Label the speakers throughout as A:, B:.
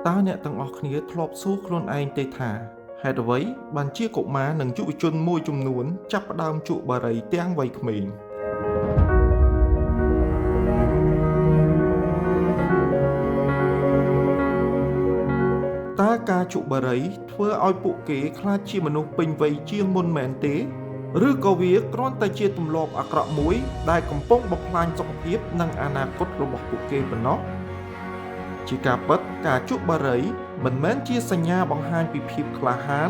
A: តើអ្នកទាំងអស់គ្នាធ្លាប់សួរខ្លួនឯងទេថាហេតុអ្វីបានជាកុមារនិងយុវជនមួយចំនួនចាប់ផ្ដើមជក់បារីទាំងវ័យក្មេងតើការជក់បារីធ្វើឲ្យពួកគេក្លាយជាមនុស្សពេញវ័យជាងមុនមែនទេឬក៏វាគ្រាន់តែជាទម្លាប់អាក្រក់មួយដែលកំពុងបំផ្លាញសុខភាពនិងអនាគតរបស់ពួកគេប៉ុណ្ណោះជាការពិតការជក់បារីមិនមែនជាសញ្ញាបង្ហាញពីភាពក្លាហាន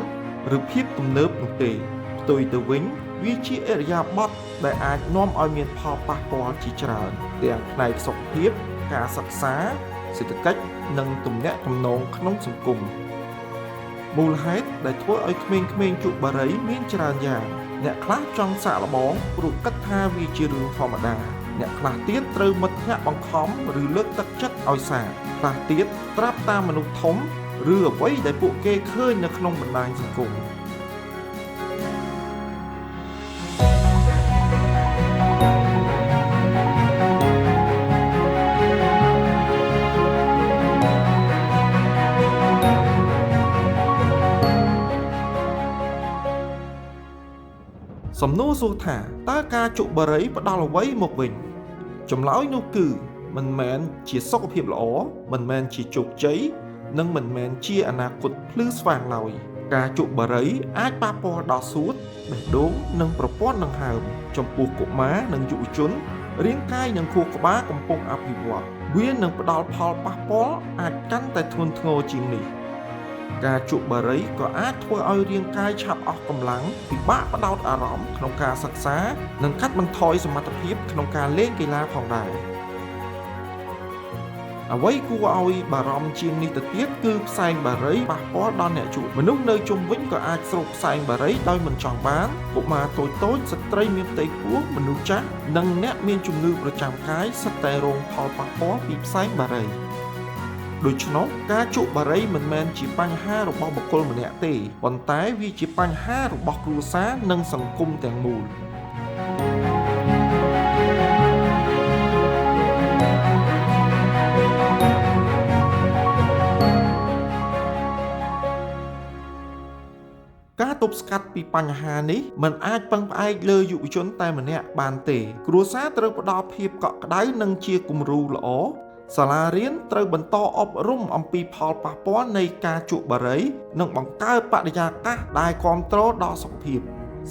A: ឬភាពទំនើបនោះទេផ្ទុយទៅវិញវាជាឥរិយាបថដែលអាចនាំឲ្យមានផលប៉ះពាល់ជាច្រើនទាំងផ្នែកសុខភាពការសិក្សាសេដ្ឋកិច្ចនិងទំនាក់ទំនងក្នុងសង្គមមូលហេតុដែលធ្វើឲ្យក្មេងៗជក់បារីមានច្រើនយ៉ាងអ្នកខ្លះចង់សាកល្បងព្រោះគិតថាវាជារឿងធម្មតាអ្នកខ្លះទៀតត្រូវមិត្តភក្តិបង្ខំឬលើកទឹកចិត្តឲ្យសាកខ្លះទៀតត្រាប់តាមមនុស្សធំឬអ្វីដែលពួកគេឃើញនៅក្នុងបណ្ដាញសង្គមសំណួរសួរថាតើការជក់បារីផ្ដល់អ្វីមកវិញចម្លើយនោះគឺមិនមែនជាសុខភាពល្អមិនមែនជាជោគជ័យនិងមិនមែនជាអនាគតភ្លឺស្វាងឡើយការជក់បារីអាចប៉ះពាល់ដល់សួតបេះដូងនិងប្រព័ន្ធដង្ហើមចំពោះកុមារនិងយុវជនរាងកាយនិងខួរក្បាលកំពុងអភិវឌ្ឍវានឹងផ្ដល់ផលប៉ះពាល់អាចកាន់តែធ្ងន់ធ្ងរជាងនេះការជក់បារីក៏អាចធ្វើឲ្យរាងកាយឆាប់អស់កម្លាំងពិបាកផ្ដោតអារម្មណ៍ក្នុងការសិក្សានិងកាត់បន្ថយសមត្ថភាពក្នុងការលេងកីឡាផងដែរអ្វីគួរឲ្យបារម្ភជាងនេះទៅទៀតគឺផ្សែងបារីប៉ះពាល់ដល់អ្នកជក់មនុស្សនៅជុំវិញក៏អាចស្រូបផ្សែងបារីដោយមិនចង់បានកុមារតូចៗស្ត្រីមានផ្ទៃពោះមនុស្សចាស់និងអ្នកមានជំងឺប្រចាំកាយសុទ្ធតែរងផលប៉ះពាល់ពីផ្សែងបារីដូច្នោះការជក់បារីមិនមែនជាបញ្ហារបស់បុគ្គលម្នាក់ទេប៉ុន្តែវាជាបញ្ហារបស់គ្រួសារនិងសង្គមទាំងមូលការទប់ស្កាត់ពីបញ្ហានេះមិនអាចពឹងផ្អែកលើយុវជនតែម្នាក់បានទេគ្រួសារត្រូវផ្ដល់ភាពកក់ក្ដៅនិងជាគំរូល្អសាលារៀនត្រូវបន្តអប់រំអំពីផលប៉ះពាល់នៃការជក់បារីនិងបង្កើតបរិយាកាសដែលគាំទ្រដល់សុខភាព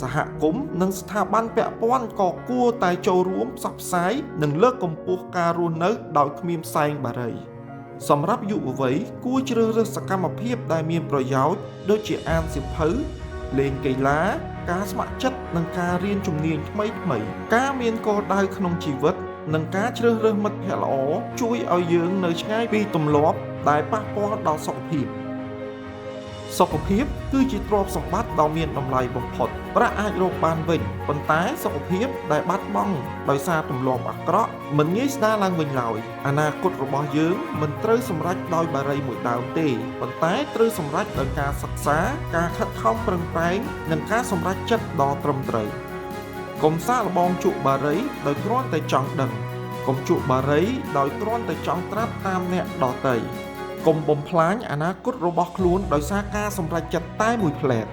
A: សហគមន៍និងស្ថាប័នពាក់ព័ន្ធក៏គួរតែចូលរួមផ្សព្វផ្សាយនិងលើកកម្ពស់ការរស់នៅដោយគ្មានផ្សែងបារីសម្រាប់យុវវ័យគួរជ្រើសរើសសកម្មភាពដែលមានប្រយោជន៍ដូចជាអានសៀវភៅលេងកីឡាការស្ម័គ្រចិត្តនិងការរៀនជំនាញថ្មីៗការមានគោលដៅក្នុងជីវិតនិងការជ្រើសរើសមិត្តភក្តិល្អជួយឲ្យយើងនៅឆ្ងាយពីទម្លាប់ដែលប៉ះពាល់ដល់សុខភាពគឺជាទ្រព្យសម្បត្តិដ៏មានតម្លៃបំផុតប្រាក់អាចរកបានវិញប៉ុន្តែសុខភាពដែលបាត់បង់ដោយសារទម្លាប់អាក្រក់មិនងាយស្ដារឡើងវិញឡើយអនាគតរបស់យើងមិនត្រូវសម្រេចដោយបារីមួយដើមទេប៉ុន្តែត្រូវសម្រេចដោយការសិក្សាការខិតខំប្រឹងប្រែងនិងការសម្រេចចិត្តដ៏ត្រឹមត្រូវកុំសាកល្បងជក់បារីដោយគ្រាន់តែចង់ដឹងកុំជក់បារីដោយគ្រាន់តែចង់ត្រាប់តាមអ្នកដទៃកុំបំផ្លាញអនាគតរបស់ខ្លួនដោយសារការសម្រេចចិត្តតែមួយភ្លែត